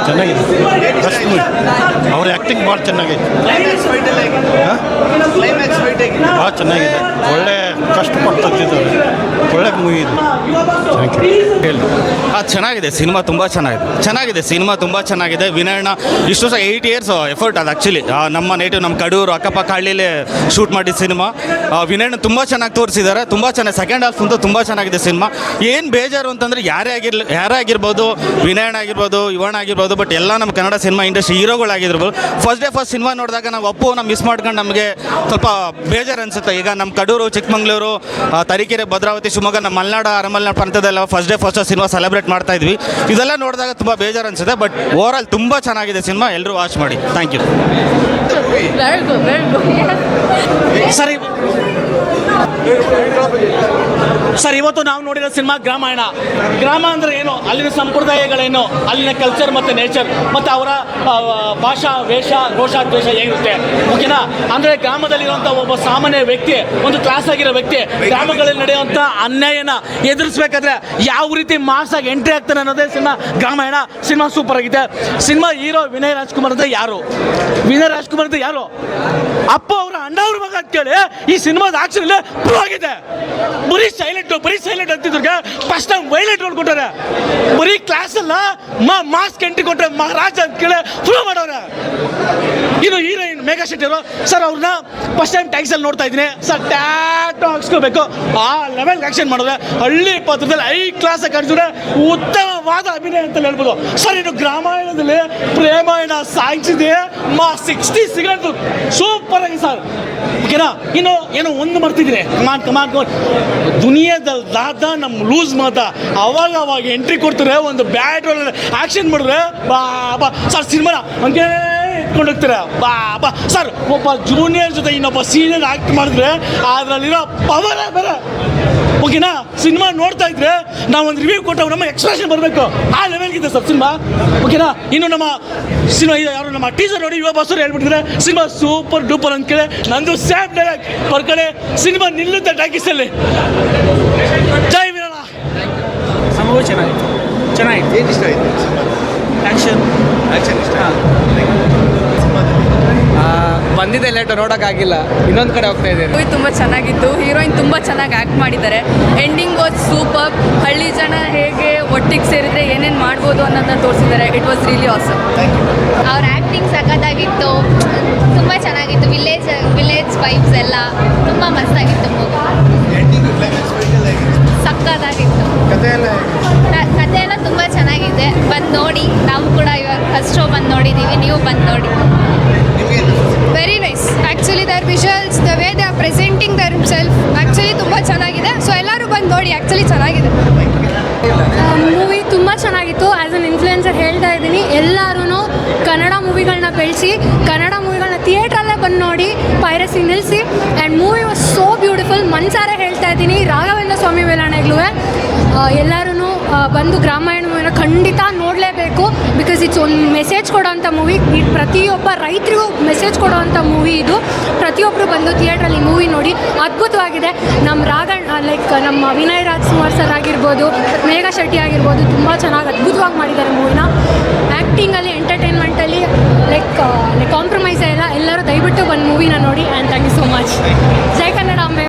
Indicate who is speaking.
Speaker 1: ಚೆನ್ನಾಗಿದೆ first movie. ಅವ್ರ acting ಭಾಳ ಚೆನ್ನಾಗೈತೆ, ಭಾಳ ಚೆನ್ನಾಗಿದೆ. ಒಳ್ಳೆ ಕಷ್ಟಪಟ್ಟು ತೆಗ್ದಿದ್ದಾರೆ. ಒಳ್ಳೆ ಮೂವಿ ಇದು. ಹೇಳಿ
Speaker 2: ಚೆನ್ನಾಗಿದೆ ಸಿನಿಮಾ, ತುಂಬ ಚೆನ್ನಾಗಿದೆ ಸಿನಿಮಾ ತುಂಬ ಚೆನ್ನಾಗಿದೆ. ವಿನಯಣ್ಣ ಇಷ್ಟು 8 years ಎಫರ್ಟ್ ಅದು ಆ್ಯಕ್ಚುಲಿ. ನಮ್ಮ ನೇಟಿವ್ ನಮ್ಮ ಕಡೂರು ಅಕ್ಕಪಕ್ಕ ಹಳ್ಳಿಲೇ ಶೂಟ್ ಮಾಡಿದ ಸಿನಿಮಾ. ವಿನಯಣ್ಣ ತುಂಬ ಚೆನ್ನಾಗಿ ತೋರಿಸಿದ್ದಾರೆ, ತುಂಬ ಚೆನ್ನಾಗಿ. ಸೆಕೆಂಡ್ ಹಾಫ್ ಅಂತೂ ತುಂಬ ಚೆನ್ನಾಗಿದೆ ಸಿನಿಮಾ. ಏನು ಬೇಜಾರು ಅಂತಂದರೆ ಯಾರೇ ಆಗಿರ್ಬೋದು, ವಿನಯಣ್ಣ ಆಗಿರ್ಬೋದು, ಯುವಣ್ಣ ಆಗಿರ್ಬೋದು, ಬಟ್ ಎಲ್ಲ ನಮ್ಮ ಕನ್ನಡ ಸಿನಿಮಾ ಇಂಡಸ್ಟ್ರಿ ಹೀರೋಗಳಾಗಿರ್ಬೋದು. ಫಸ್ಟ್ ಸಿನಿಮಾ ನೋಡಿದಾಗ ನಾವು ಅಪ್ಪುನ ಮಿಸ್ ಮಾಡ್ಕೊಂಡು ನಮಗೆ ಸ್ವಲ್ಪ ಬೇಜಾರು ಅನಿಸುತ್ತೆ. ಈಗ ನಮ್ಮ ಕಡೂರು, ಚಿಕ್ಕಮಂಗ್ಳೂರು, ತರೀಕೆರೆ, ಭದ್ರಾವತಿ, ಶಿವಮೊಗ್ಗ, ನಮ್ಮ ಮಲೆನಾಡು, ಅರಮಲೆನಾಡು ಪ್ರಾಂತ್ಯದೆಲ್ಲ ಫಸ್ಟ್ ಸಿನಿಮಾ ಸೆಲೆಬ್ರೇಟ್ ಮಾಡ್ತಾ ಇದ್ವಿ. ಇದೆಲ್ಲ ನೋಡಿದಾಗ ತುಂಬ ಬೇಜಾರು ಅನಿಸುತ್ತೆ. ಬಟ್ ಓವರ್ ಆಲ್ ತುಂಬ ಚೆನ್ನಾಗಿದೆ ಸಿನಿಮಾ. ಎಲ್ಲರೂ ವಾಚ್ ಮಾಡಿ. Thank you.
Speaker 3: ಸರ್, ಇವತ್ತು ನಾವು ನೋಡಿರೋ ಸಿನಿಮಾ ಗ್ರಾಮಾಯಣ. ಗ್ರಾಮ ಅಂದರೆ ಏನು, ಅಲ್ಲಿನ ಸಂಪ್ರದಾಯಗಳೇನು, ಅಲ್ಲಿನ ಕಲ್ಚರ್ ಮತ್ತು ನೇಚರ್ ಮತ್ತು ಅವರ ಭಾಷಾ, ವೇಷ, ರೋಷ, ದ್ವೇಷ ಹೇಗಿರುತ್ತೆ ಓಕೆನಾ. ಅಂದರೆ ಗ್ರಾಮದಲ್ಲಿರುವಂಥ ಒಬ್ಬ ಸಾಮಾನ್ಯ ವ್ಯಕ್ತಿ, ಒಂದು ಕ್ಲಾಸ್ ಆಗಿರೋ ವ್ಯಕ್ತಿ, ಗ್ರಾಮಗಳಲ್ಲಿ ನಡೆಯುವಂಥ ಅನ್ಯಾಯನ ಎದುರಿಸಬೇಕಾದ್ರೆ ಯಾವ ರೀತಿ ಮಾಸಾಗಿ ಎಂಟ್ರಿ ಆಗ್ತಾನೆ ಅನ್ನೋದೇ ಸಿನಿಮಾ ಗ್ರಾಮಾಯಣ. ಸಿನಿಮಾ ಸೂಪರ್ ಆಗಿದೆ. ಸಿನಿಮಾ ಹೀರೋ ವಿನಯ್ ರಾಜ್ಕುಮಾರ್ ಅಂತ ಯಾರು? ವಿನಯ್ ರಾಜ್ಕುಮಾರ್ ಅಂತ ಯಾರು? ಅಪ್ಪ ಅವರ ಅಣ್ಣ ಅವ್ರ ಮಗ ಅಂತ ಕೇಳಿ ಈ ಸಿನಿಮಾದ ಆಕ್ಷನ್ ಪ್ರೂವ್ ಆಗಿದೆ. ಬರೀ ಸೈಲೆಂಟ್ ಅಂತಿದ್ರಿಗೆ ಫಸ್ಟ್ ಟೈಮ್ ವೈಲೆಂಟ್ ನೋಡ್ಕೊಟ್ಟಾರೆ. ಬರೀ ಕ್ಲಾಸ್ ಅಲ್ಲ, ಮಾಸ್ಕ್ ಎಂಟ್ರಿ ಕೊಟ್ಟರೆ ಮಹಾರಾಜ ಅಂತ ಕೇಳಿ ಪ್ರೂವ್ ಮಾಡೋರೆ. ಇನ್ನು ಹೀರೋಯಿನ್ ಮೇಘಾ ಶೆಟ್ಟಿ ಅವರು ಸರ್, ಅವ್ರನ್ನ ಫಸ್ಟ್ ಟೈಮ್ ಟ್ಯಾಕ್ಸಲ್ಲಿ ನೋಡ್ತಾ ಇದ್ದೀನಿ ಸರ್. ಟ್ಯಾಟೋ ಹಾಕ್ಸ್ಕೋಬೇಕು, ಆ ಲೆವೆಲ್ಗೆ ಆಕ್ಷನ್ ಮಾಡಿದ್ರೆ ಹಳ್ಳಿ ಪಾತ್ರದಲ್ಲಿ 5 ಕ್ಲಾಸ್ ಕಾಣಿಸಿದ್ರೆ ಉತ್ತಮವಾದ ಅಭಿನಯ ಅಂತ ಹೇಳ್ಬೋದು ಸರ್. ಇನ್ನು ಗ್ರಾಮಾಯಣದಲ್ಲಿ ಪ್ರೇಮಾಯಣ ಸಾಗಿಸಿದೆ 60 ಸಿಗಂತು ಸೂಪರ್ ಆಗಿ ಸರ್ ಓಕೆನಾ. ಇನ್ನು ಏನೋ ಒಂದು ಮಾಡ್ತಿದ್ದೀನಿ, ಕಮಾನ್ ದುನಿಯಾದ ನಮ್ಮ ಲೂಸ್ ಮಾತ ಅವಾಗ ಎಂಟ್ರಿ ಕೊಡ್ತಾರೆ. ಒಂದು ಬ್ಯಾಟ್ ಆಕ್ಷನ್ ಮಾಡಿದ್ರೆ ಬಾ ಸರ್, ಸಿನಿಮಾನ ಹಂಗೆ ಇಟ್ಕೊಂಡು ಹೋಗ್ತಾರೆ ಬಾ ಸರ್. ಒಬ್ಬ ಜೂನಿಯರ್ ಜೊತೆ ಇನ್ನೊಬ್ಬ ಸೀನಿಯರ್ ಆಕ್ಟ್ ಮಾಡಿದ್ರೆ ಅದರಲ್ಲಿರೋ ಪವರ್ ಬೇರೆ ಓಕೆನಾ. ಸಿನಿಮಾ ನೋಡ್ತಾ ಇದ್ರೆ ನಾವು ಒಂದು ರಿವ್ಯೂ ಕೊಟ್ಟಾಗ ನಮ್ಮ ಎಕ್ಸ್ಪ್ರೆಷನ್ ಬರಬೇಕು, ಆ ಲೆವೆಲ್ಗಿದೆ ಸರ್ ಸಿನಿಮಾ ಓಕೆನಾ. ಇನ್ನು ನಮ್ಮ ಸಿನಿಮಾ ಯಾರು ನಮ್ಮ ಟೀಸರ್ ನೋಡಿ ಯುವ ಬಸ್ಸರು ಹೇಳ್ಬಿಟ್ಟಿದ್ರೆ ಸಿನಿಮಾ ಸೂಪರ್ ಡೂಪರ್ ಅಂತ ಕೇಳಿ ನಂದು ಸ್ಯಾಪ್ ಡೈಲಾಗ್ ಬರ್ಕಡೆ ಸಿನಿಮಾ ನಿಲ್ಲುತ್ತೆ ಟಾಕೀಸಲ್ಲಿ. ಜೈ ವೀರಣ್ಣ.
Speaker 4: ಸಮೂಹ ಚೆನ್ನಾಗಿತ್ತು.
Speaker 5: ಏನು ಇಷ್ಟ ಆಯಿತು?
Speaker 4: ಆ್ಯಕ್ಷನ್
Speaker 5: ಇಷ್ಟ.
Speaker 4: ಬಂದಿದ್ದೆ ಲೇಟು, ನೋಡೋಕ್ಕಾಗಿಲ್ಲ. ಇನ್ನೊಂದು ಕಡೆ ಹೋಗ್ತಾ ಇದ್ದೇನೆ.
Speaker 6: ಮೂವಿ ತುಂಬ ಚೆನ್ನಾಗಿತ್ತು. ಹೀರೋಯಿನ್ ತುಂಬ ಚೆನ್ನಾಗಿ ಆ್ಯಕ್ಟ್ ಮಾಡಿದ್ದಾರೆ. Ending was super. ಹಳ್ಳಿ ಜನ ಹೇಗೆ ಒಟ್ಟಿಗೆ ಸೇರಿದ್ರೆ ಏನೇನು ಮಾಡ್ಬೋದು ಅನ್ನೋದನ್ನ ತೋರಿಸಿದ್ದಾರೆ. It was really awesome.
Speaker 7: ಅವ್ರ ಆ್ಯಕ್ಟಿಂಗ್ ಸಖತ್ತಾಗಿತ್ತು, ತುಂಬ ಚೆನ್ನಾಗಿತ್ತು. ವಿಲೇಜ್ ವೈಬ್ಸ್ ಎಲ್ಲ ತುಂಬ ಮಸ್ತಾಗಿತ್ತು ಮೂವಿ. ಸಖತ್ತಾಗಿತ್ತು.
Speaker 5: ಕಥೆ
Speaker 7: ಎಲ್ಲ ತುಂಬ ಚೆನ್ನಾಗಿದೆ. ಬಂದು ನೋಡಿ, ನಾವು ಕೂಡ ಇವಾಗ ಫಸ್ಟ್ ಶೋ ಬಂದು ನೋಡಿದ್ದೀವಿ, ನೀವು ಬಂದು ನೋಡಿ.
Speaker 6: Very nice. Actually their visuals, the way they are presenting their self actually ತುಂಬ ಚೆನ್ನಾಗಿದೆ. ಸೊ ಎಲ್ಲರೂ ಬಂದು ನೋಡಿ, ಆ್ಯಕ್ಚುಲಿ ಚೆನ್ನಾಗಿದೆ. ಮೂವಿ ತುಂಬ ಚೆನ್ನಾಗಿತ್ತು. ಆ್ಯಸ್ ಅನ್ ಇನ್ಫ್ಲುಯೆನ್ಸರ್ ಹೇಳ್ತಾ ಇದ್ದೀನಿ, ಎಲ್ಲರೂ ಕನ್ನಡ ಮೂವಿಗಳನ್ನ ಬೆಳೆಸಿ, ಕನ್ನಡ ಮೂವಿಗಳನ್ನ ಥಿಯೇಟ್ರಲ್ಲೇ ಬಂದು ನೋಡಿ, ಪೈರಸಿ ನಿಲ್ಲಿಸಿ. And movie was so beautiful. ಮನ್ಸಾರೆ ಹೇಳ್ತಾ ಇದ್ದೀನಿ, ರಾಘವೇಂದ್ರ ಸ್ವಾಮಿ ವೇಲಾಣೆಗಳು ಎಲ್ಲರೂ ಬಂದು ಗ್ರಾಮಾಯಣ ಮೂವಿನ ಖಂಡಿತ ನೋಡಲೇಬೇಕು. ಬಿಕಾಸ್ ಇಟ್ಸ್ ಒಂದು ಮೆಸೇಜ್ ಕೊಡೋವಂಥ ಮೂವಿ. ಪ್ರತಿಯೊಬ್ಬ ರೈತರಿಗೂ ಮೆಸೇಜ್ ಕೊಡೋವಂಥ ಮೂವಿ ಇದು. ಪ್ರತಿಯೊಬ್ಬರು ಬಂದು ಥಿಯೇಟ್ರಲ್ಲಿ ಮೂವಿ ನೋಡಿ. ಅದ್ಭುತವಾಗಿದೆ. ನಮ್ಮ ವಿನಯ್ ರಾಜ್ಕುಮಾರ್ ಸರ್ ಆಗಿರ್ಬೋದು, ಮೇಘಾ ಶೆಟ್ಟಿ ಆಗಿರ್ಬೋದು, ತುಂಬ ಚೆನ್ನಾಗಿ ಅದ್ಭುತವಾಗಿ ಮಾಡಿದ್ದಾರೆ ಮೂವಿನ. ಆ್ಯಕ್ಟಿಂಗಲ್ಲಿ, ಎಂಟರ್ಟೈನ್ಮೆಂಟಲ್ಲಿ ಕಾಂಪ್ರಮೈಸ್ ಎಲ್ಲ. ಎಲ್ಲರೂ ದಯವಿಟ್ಟು ಬಂದು ಮೂವಿನ ನೋಡಿ. And thank you so much. ಜೈ ಕನ್ನಡ ಅಂಬೆ.